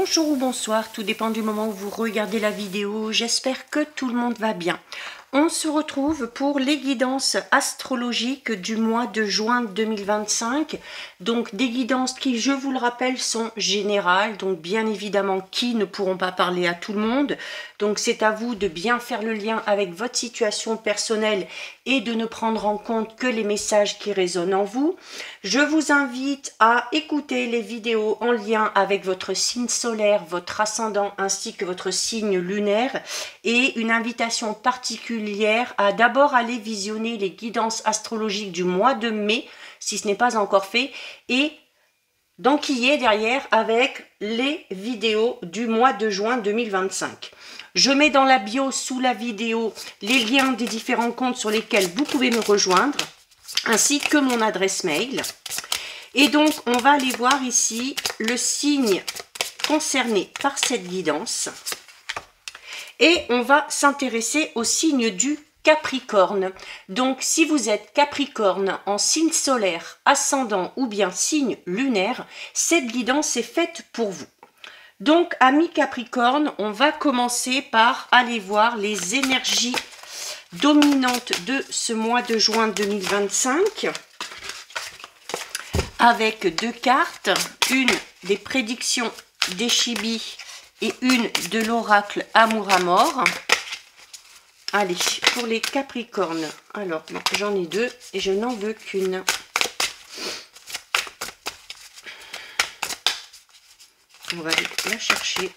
Bonjour ou bonsoir, tout dépend du moment où vous regardez la vidéo. J'espère que tout le monde va bien. On se retrouve pour les guidances astrologiques du mois de juin 2025. Donc des guidances qui, je vous le rappelle, sont générales. Donc bien évidemment qui ne pourront pas parler à tout le monde. Donc c'est à vous de bien faire le lien avec votre situation personnelle et de ne prendre en compte que les messages qui résonnent en vous. Je vous invite à écouter les vidéos en lien avec votre signe solaire, votre ascendant ainsi que votre signe lunaire, et une invitation particulière à d'abord aller visionner les guidances astrologiques du mois de mai, si ce n'est pas encore fait, et d'enquiller derrière avec les vidéos du mois de juin 2025. Je mets dans la bio sous la vidéo les liens des différents comptes sur lesquels vous pouvez me rejoindre, ainsi que mon adresse mail. Et donc, on va aller voir ici le signe concerné par cette guidance. Et on va s'intéresser au signe du Capricorne. Donc, si vous êtes Capricorne en signe solaire, ascendant ou bien signe lunaire, cette guidance est faite pour vous. Donc, amis Capricorne, on va commencer par aller voir les énergies dominantes de ce mois de juin 2025. Avec deux cartes, une des prédictions des Chibis et une de l'oracle Amour à mort. Allez, pour les Capricornes, alors j'en ai deux et je n'en veux qu'une. On va aller la chercher.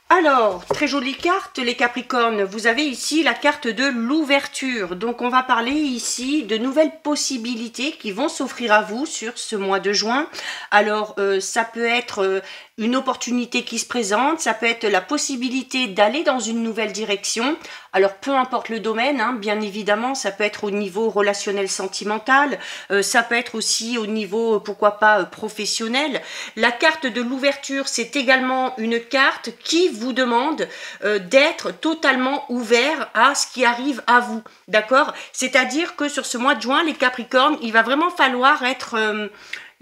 Alors, très jolie carte, les Capricornes. Vous avez ici la carte de l'ouverture. Donc, on va parler ici de nouvelles possibilités qui vont s'offrir à vous sur ce mois de juin. Alors, ça peut être une opportunité qui se présente. Ça peut être la possibilité d'aller dans une nouvelle direction. Alors, peu importe le domaine, hein, bien évidemment, ça peut être au niveau relationnel sentimental. Ça peut être aussi au niveau, pourquoi pas, professionnel. La carte de l'ouverture, c'est également une carte qui vous demande d'être totalement ouvert à ce qui arrive à vous, d'accord? C'est-à-dire que sur ce mois de juin, les Capricornes, il va vraiment falloir être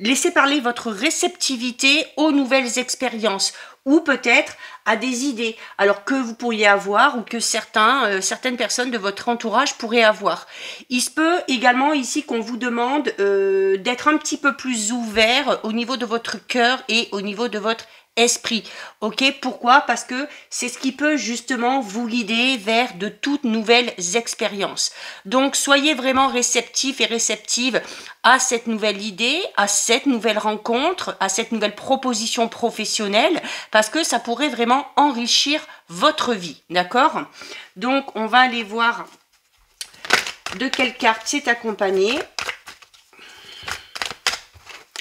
laisser parler votre réceptivité aux nouvelles expériences ou peut-être à des idées, alors que vous pourriez avoir ou que certaines personnes de votre entourage pourraient avoir. Il se peut également ici qu'on vous demande d'être un petit peu plus ouvert au niveau de votre cœur et au niveau de votre esprit. Ok, pourquoi? Parce que c'est ce qui peut justement vous guider vers de toutes nouvelles expériences. Donc soyez vraiment réceptifs et réceptives à cette nouvelle idée, à cette nouvelle rencontre, à cette nouvelle proposition professionnelle, parce que ça pourrait vraiment enrichir votre vie, d'accord? Donc on va aller voir de quelle carte c'est accompagné.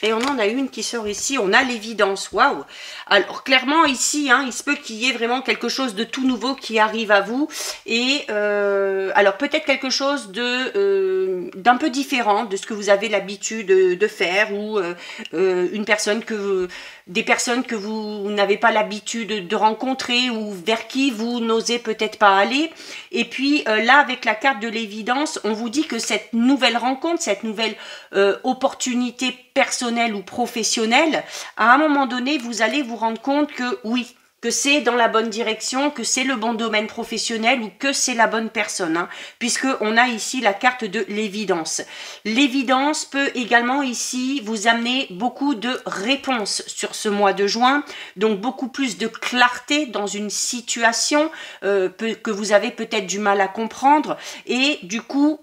Et on en a une qui sort ici, on a l'évidence, waouh! Alors clairement ici, hein, il se peut qu'il y ait vraiment quelque chose de tout nouveau qui arrive à vous. Et alors peut-être quelque chose d'un peu différent de ce que vous avez l'habitude de faire, ou des personnes que vous n'avez pas l'habitude de rencontrer ou vers qui vous n'osez peut-être pas aller. Et puis là, avec la carte de l'évidence, on vous dit que cette nouvelle rencontre, cette nouvelle opportunité personnelle ou professionnelle, à un moment donné, vous allez vous rendre compte que oui, que c'est dans la bonne direction, que c'est le bon domaine professionnel ou que c'est la bonne personne, hein, puisqu'on a ici la carte de l'évidence. L'évidence peut également ici vous amener beaucoup de réponses sur ce mois de juin, donc beaucoup plus de clarté dans une situation que vous avez peut-être du mal à comprendre, et du coup,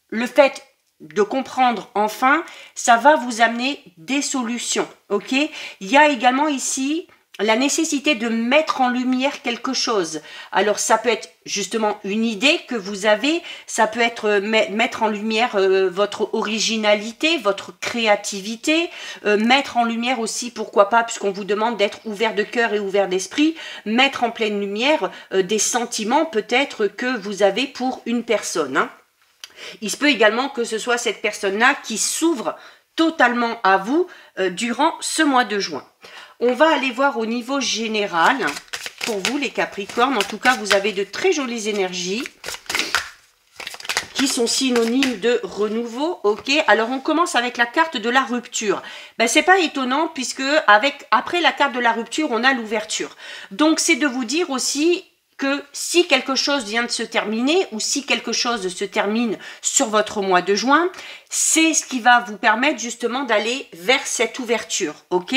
le fait de comprendre enfin, ça va vous amener des solutions, ok? Il y a également ici la nécessité de mettre en lumière quelque chose. Alors ça peut être justement une idée que vous avez, ça peut être mettre en lumière votre originalité, votre créativité, mettre en lumière aussi, pourquoi pas, puisqu'on vous demande d'être ouvert de cœur et ouvert d'esprit, mettre en pleine lumière des sentiments peut-être que vous avez pour une personne, hein. Il se peut également que ce soit cette personne-là qui s'ouvre totalement à vous durant ce mois de juin. On va aller voir au niveau général, pour vous les Capricornes. En tout cas, vous avez de très jolies énergies. qui sont synonymes de renouveau, ok. Alors on commence avec la carte de la rupture. Ben c'est pas étonnant puisque après la carte de la rupture, on a l'ouverture. Donc c'est de vous dire aussi que si quelque chose vient de se terminer ou si quelque chose se termine sur votre mois de juin, c'est ce qui va vous permettre justement d'aller vers cette ouverture, ok.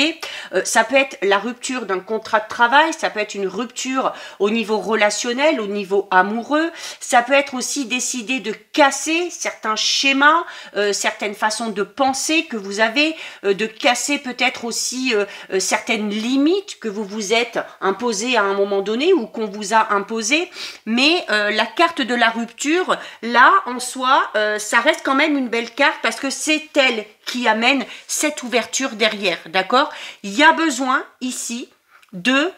Ça peut être la rupture d'un contrat de travail, ça peut être une rupture au niveau relationnel, au niveau amoureux, ça peut être aussi décider de casser certains schémas, certaines façons de penser que vous avez, de casser peut-être aussi certaines limites que vous vous êtes imposées à un moment donné ou qu'on vous a imposées, mais la carte de la rupture, là en soi, ça reste quand même une belle carte parce que c'est elle qui amène cette ouverture derrière, d'accord? Il y a besoin ici de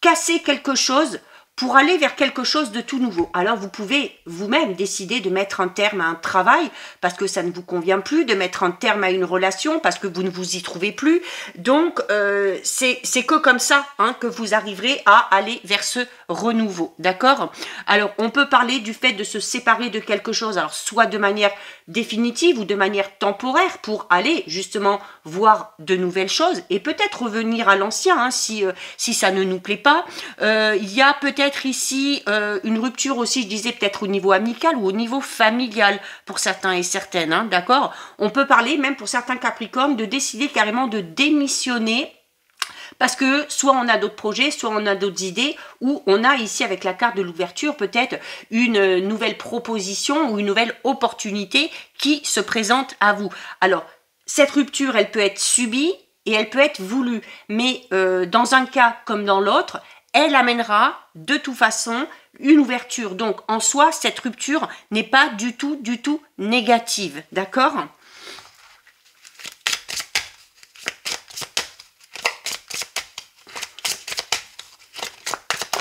casser quelque chose pour aller vers quelque chose de tout nouveau. Alors vous pouvez vous-même décider de mettre un terme à un travail parce que ça ne vous convient plus, de mettre un terme à une relation parce que vous ne vous y trouvez plus. Donc c'est que comme ça hein, que vous arriverez à aller vers ce renouveau, d'accord? Alors on peut parler du fait de se séparer de quelque chose, alors soit de manière définitive ou de manière temporaire pour aller justement voir de nouvelles choses et peut-être revenir à l'ancien hein, si ça ne nous plaît pas. Il y a peut-être ici une rupture aussi, je disais peut-être au niveau amical ou au niveau familial pour certains et certaines, hein, d'accord? On peut parler même pour certains Capricornes de décider carrément de démissionner parce que soit on a d'autres projets, soit on a d'autres idées, ou on a ici avec la carte de l'ouverture peut-être une nouvelle proposition ou une nouvelle opportunité qui se présente à vous. Alors, cette rupture, elle peut être subie et elle peut être voulue, mais dans un cas comme dans l'autre, elle amènera de toute façon une ouverture. Donc, en soi, cette rupture n'est pas du tout négative, d'accord ?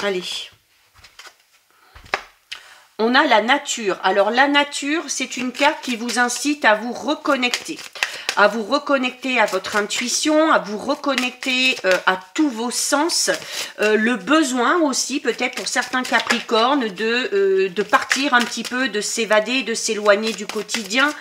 Allez. On a la nature. Alors, la nature, c'est une carte qui vous incite à vous reconnecter. À vous reconnecter à votre intuition, à vous reconnecter à tous vos sens. Le besoin aussi, peut-être pour certains Capricornes, de partir un petit peu, de s'évader, de s'éloigner du quotidien.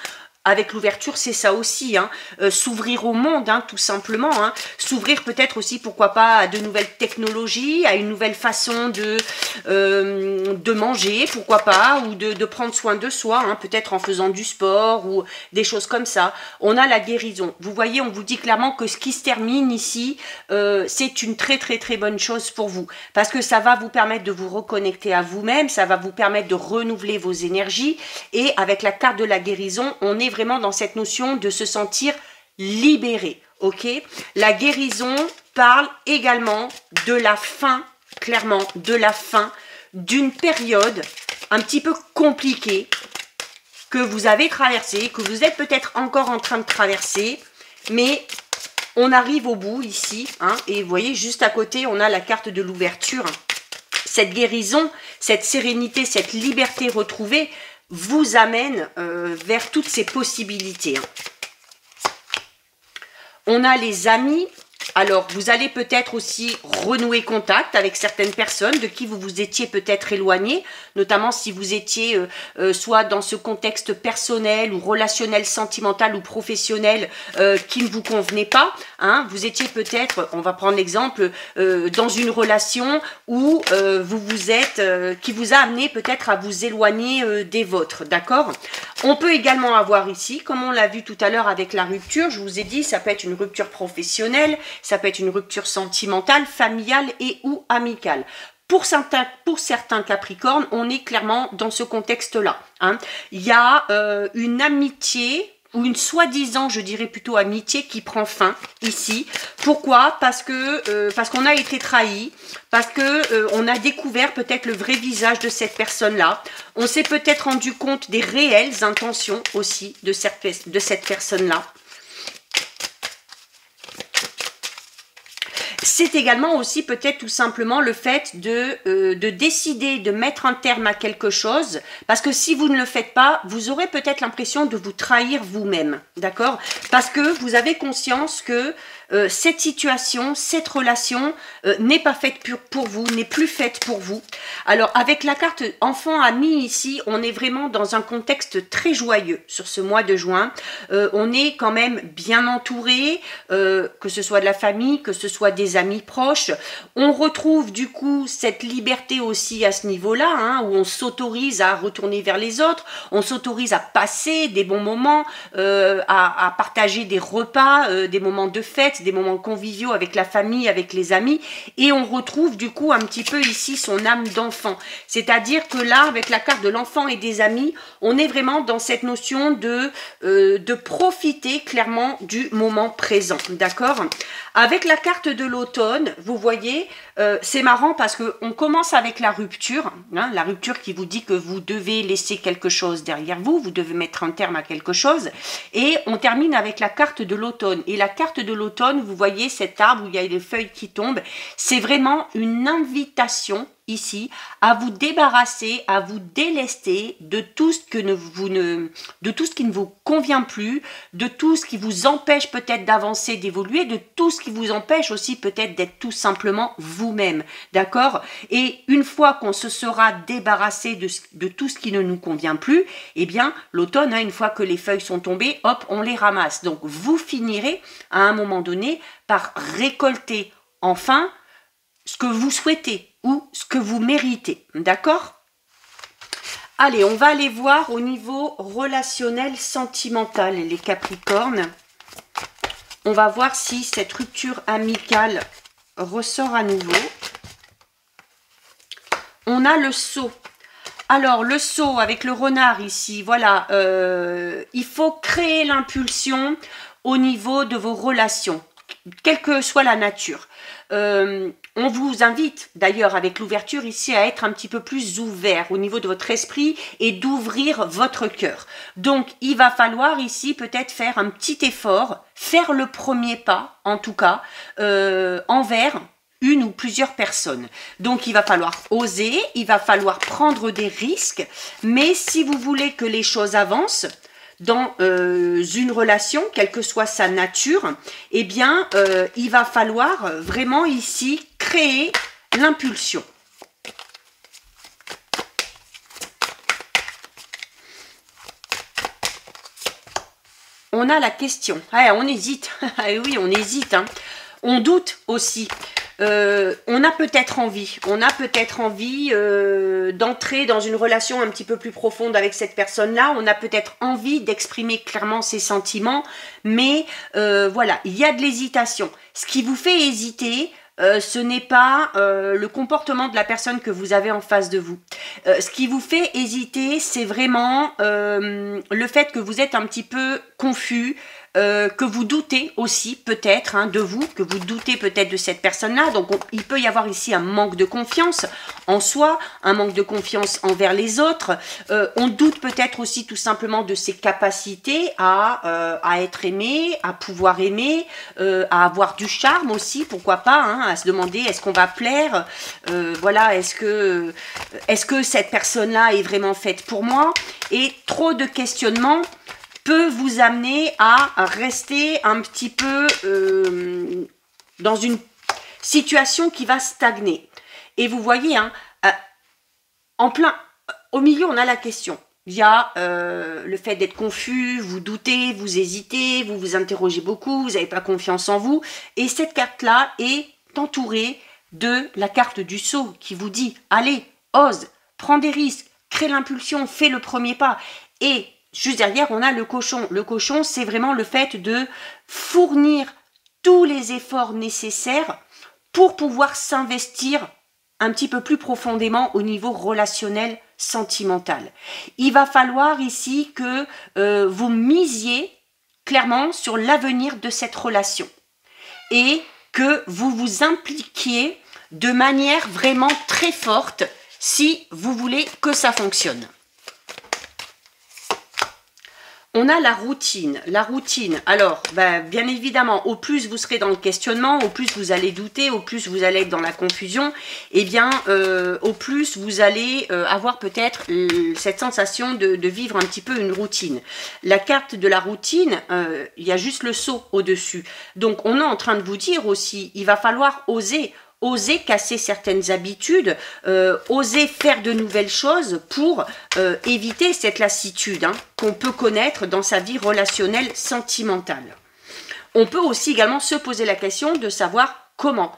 Avec l'ouverture, c'est ça aussi, hein. S'ouvrir au monde, hein, tout simplement. Hein. S'ouvrir peut-être aussi, pourquoi pas, à de nouvelles technologies, à une nouvelle façon de manger, pourquoi pas, ou de prendre soin de soi, hein, peut-être en faisant du sport ou des choses comme ça. On a la guérison. Vous voyez, on vous dit clairement que ce qui se termine ici, c'est une très bonne chose pour vous. Parce que ça va vous permettre de vous reconnecter à vous-même, ça va vous permettre de renouveler vos énergies. Et avec la carte de la guérison, on est vraiment dans cette notion de se sentir libéré, ok? La guérison parle également de la fin, clairement, de la fin d'une période un petit peu compliquée que vous avez traversée, que vous êtes peut-être encore en train de traverser, mais on arrive au bout ici, hein, et vous voyez, juste à côté, on a la carte de l'ouverture. Cette guérison, cette sérénité, cette liberté retrouvée, vous amène vers toutes ces possibilités. On a les amis. Alors, vous allez peut-être aussi renouer contact avec certaines personnes de qui vous vous étiez peut-être éloigné, notamment si vous étiez soit dans ce contexte personnel ou relationnel, sentimental ou professionnel qui ne vous convenait pas. Hein. Vous étiez peut-être, on va prendre l'exemple, dans une relation où vous vous êtes, qui vous a amené peut-être à vous éloigner des vôtres, d'accord? On peut également avoir ici, comme on l'a vu tout à l'heure avec la rupture, je vous ai dit, ça peut être une rupture professionnelle, ça peut être une rupture sentimentale, familiale et ou amicale. Pour certains Capricornes, on est clairement dans ce contexte-là. Hein. Il y a une amitié ou une soi-disant, je dirais plutôt amitié qui prend fin ici. Pourquoi? Parce qu'on a été trahi, parce que on a découvert peut-être le vrai visage de cette personne-là. On s'est peut-être rendu compte des réelles intentions aussi de cette personne-là. C'est également aussi peut-être tout simplement le fait de décider de mettre un terme à quelque chose, parce que si vous ne le faites pas, vous aurez peut-être l'impression de vous trahir vous-même, d'accord? Parce que vous avez conscience que cette situation, cette relation n'est pas faite pour vous, n'est plus faite pour vous. Alors avec la carte enfant ami ici, on est vraiment dans un contexte très joyeux sur ce mois de juin. On est quand même bien entouré, que ce soit de la famille, que ce soit des amis proches. On retrouve du coup cette liberté aussi à ce niveau-là, hein, où on s'autorise à retourner vers les autres, on s'autorise à passer des bons moments, à partager des repas, des moments de fête, des moments conviviaux avec la famille, avec les amis, et on retrouve du coup un petit peu ici son âme d'enfant. C'est-à-dire que là, avec la carte de l'enfant et des amis, on est vraiment dans cette notion de profiter clairement du moment présent, d'accord? Avec la carte de l'automne, vous voyez, c'est marrant parce qu'on commence avec la rupture, hein, la rupture qui vous dit que vous devez laisser quelque chose derrière vous, vous devez mettre un terme à quelque chose, et on termine avec la carte de l'automne. Et la carte de l'automne, vous voyez cet arbre où il y a les feuilles qui tombent, c'est vraiment une invitation ici à vous débarrasser, à vous délester de tout ce que de tout ce qui ne vous convient plus, de tout ce qui vous empêche peut-être d'avancer, d'évoluer, de tout ce qui vous empêche aussi peut-être d'être tout simplement vous-même, d'accord? Et une fois qu'on se sera débarrassé de tout ce qui ne nous convient plus, eh bien l'automne, hein, une fois que les feuilles sont tombées, hop, on les ramasse. Donc vous finirez à un moment donné par récolter enfin ce que vous souhaitez ou ce que vous méritez, d'accord? Allez, on va aller voir au niveau relationnel, sentimental, les Capricornes. On va voir si cette rupture amicale ressort à nouveau. On a le Sceau. Alors, le Sceau avec le renard ici, voilà, il faut créer l'impulsion au niveau de vos relations, quelle que soit la nature. On vous invite d'ailleurs avec l'ouverture ici à être un petit peu plus ouvert au niveau de votre esprit et d'ouvrir votre cœur. Donc il va falloir ici peut-être faire un petit effort, faire le premier pas en tout cas envers une ou plusieurs personnes. Donc il va falloir oser, il va falloir prendre des risques, mais si vous voulez que les choses avancent dans une relation, quelle que soit sa nature, eh bien, il va falloir vraiment ici créer l'impulsion. On a la question. Ah, on hésite. Oui, on hésite. Hein. On doute aussi. On a peut-être envie d'entrer dans une relation un petit peu plus profonde avec cette personne-là, on a peut-être envie d'exprimer clairement ses sentiments, mais voilà, il y a de l'hésitation. Ce qui vous fait hésiter, ce n'est pas le comportement de la personne que vous avez en face de vous. Ce qui vous fait hésiter, c'est vraiment le fait que vous êtes un petit peu confus, que vous doutez aussi peut-être hein, de vous, que vous doutez peut-être de cette personne-là. Donc il peut y avoir ici un manque de confiance en soi, un manque de confiance envers les autres. On doute peut-être aussi tout simplement de ses capacités à être aimé, à pouvoir aimer, à avoir du charme aussi, pourquoi pas, hein, à se demander est-ce qu'on va plaire, voilà, est-ce que cette personne-là est vraiment faite pour moi? Et trop de questionnements peut vous amener à rester un petit peu dans une situation qui va stagner. Et vous voyez, hein, au milieu, on a la question. Il y a le fait d'être confus, vous doutez, vous hésitez, vous vous interrogez beaucoup, vous n'avez pas confiance en vous. Et cette carte-là est entourée de la carte du Sceau qui vous dit, allez, ose, prends des risques, crée l'impulsion, fais le premier pas. Et juste derrière, on a le Cochon. Le Cochon, c'est vraiment le fait de fournir tous les efforts nécessaires pour pouvoir s'investir un petit peu plus profondément au niveau relationnel, sentimental. Il va falloir ici que vous misiez clairement sur l'avenir de cette relation et que vous vous impliquiez de manière vraiment très forte si vous voulez que ça fonctionne. On a la routine. La routine, alors, bien évidemment, au plus vous serez dans le questionnement, au plus vous allez douter, au plus vous allez être dans la confusion, et bien, au plus vous allez avoir peut-être cette sensation de vivre un petit peu une routine. La carte de la routine, il y a juste le saut au-dessus. Donc, on est en train de vous dire aussi, il va falloir oser casser certaines habitudes, oser faire de nouvelles choses pour éviter cette lassitude qu'on peut connaître dans sa vie relationnelle sentimentale. On peut aussi également se poser la question de savoir comment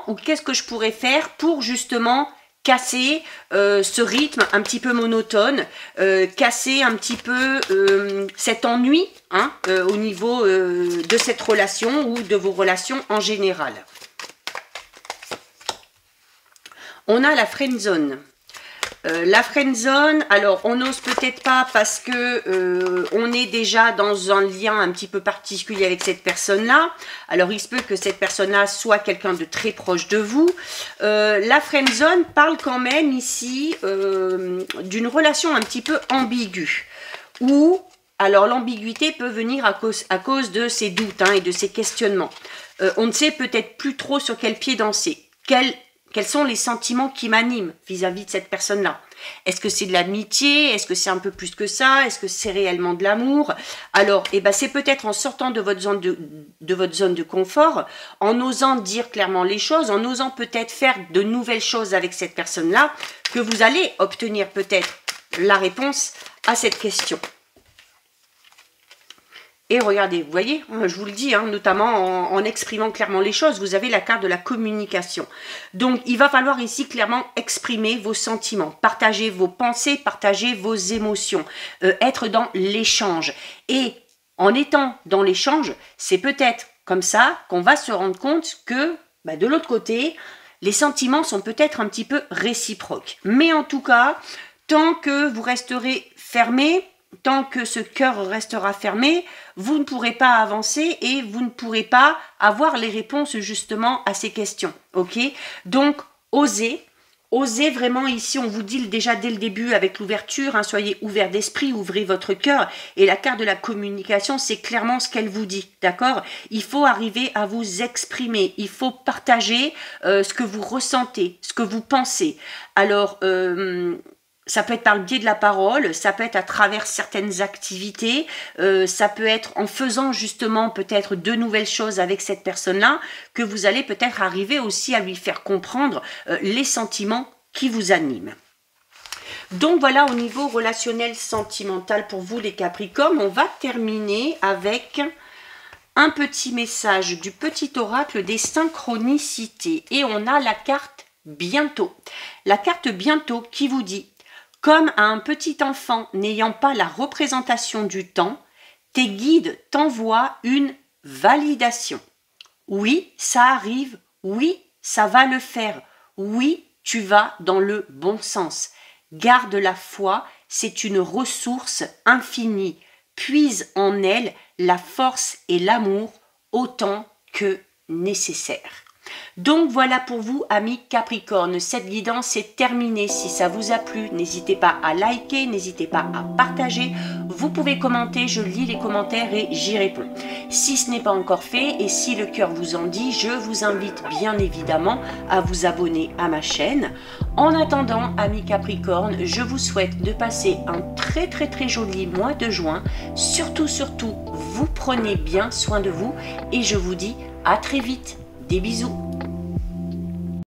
ou qu'est-ce que je pourrais faire pour justement casser ce rythme un petit peu monotone, casser un petit peu cet ennui au niveau de cette relation ou de vos relations en général. On a la friendzone. La friendzone, alors on n'ose peut-être pas parce que on est déjà dans un lien un petit peu particulier avec cette personne-là. Alors il se peut que cette personne-là soit quelqu'un de très proche de vous. La friendzone parle quand même ici d'une relation un petit peu ambiguë. Où, alors l'ambiguïté peut venir à cause de ces doutes et de ces questionnements. On ne sait peut-être plus trop sur quel pied danser. Quels sont les sentiments qui m'animent vis-à-vis de cette personne-là? Est-ce que c'est de l'amitié? Est-ce que c'est un peu plus que ça? Est-ce que c'est réellement de l'amour? Alors, c'est peut-être en sortant de votre zone de confort, en osant dire clairement les choses, en osant peut-être faire de nouvelles choses avec cette personne-là, que vous allez obtenir peut-être la réponse à cette question. Et regardez, vous voyez, je vous le dis, notamment en exprimant clairement les choses, vous avez la carte de la communication. Donc, il va falloir ici clairement exprimer vos sentiments, partager vos pensées, partager vos émotions, être dans l'échange. Et en étant dans l'échange, c'est peut-être comme ça qu'on va se rendre compte que, de l'autre côté, les sentiments sont peut-être un petit peu réciproques. Mais en tout cas, tant que vous resterez fermé, tant que ce cœur restera fermé, vous ne pourrez pas avancer et vous ne pourrez pas avoir les réponses justement à ces questions. Ok? Donc, osez vraiment ici, on vous dit déjà dès le début avec l'ouverture, soyez ouverts d'esprit, ouvrez votre cœur. Et la carte de la communication, c'est clairement ce qu'elle vous dit, d'accord? Il faut arriver à vous exprimer, il faut partager ce que vous ressentez, ce que vous pensez. Alors, ça peut être par le biais de la parole, ça peut être à travers certaines activités, ça peut être en faisant justement peut-être de nouvelles choses avec cette personne-là, que vous allez peut-être arriver aussi à lui faire comprendre les sentiments qui vous animent. Donc voilà au niveau relationnel sentimental pour vous les Capricornes, on va terminer avec un petit message du petit oracle des synchronicités et on a la carte bientôt. La carte bientôt qui vous dit: comme à un petit enfant n'ayant pas la représentation du temps, tes guides t'envoient une validation. Oui, ça arrive. Oui, ça va le faire. Oui, tu vas dans le bon sens. Garde la foi, c'est une ressource infinie. Puise en elle la force et l'amour autant que nécessaire. Donc voilà pour vous amis Capricorne, cette guidance est terminée. Si ça vous a plu, n'hésitez pas à liker, n'hésitez pas à partager. Vous pouvez commenter, je lis les commentaires et j'y réponds. Si ce n'est pas encore fait et si le cœur vous en dit, je vous invite bien évidemment à vous abonner à ma chaîne. En attendant, amis Capricorne, je vous souhaite de passer un très joli mois de juin. Surtout, vous prenez bien soin de vous et je vous dis à très vite. Des bisous.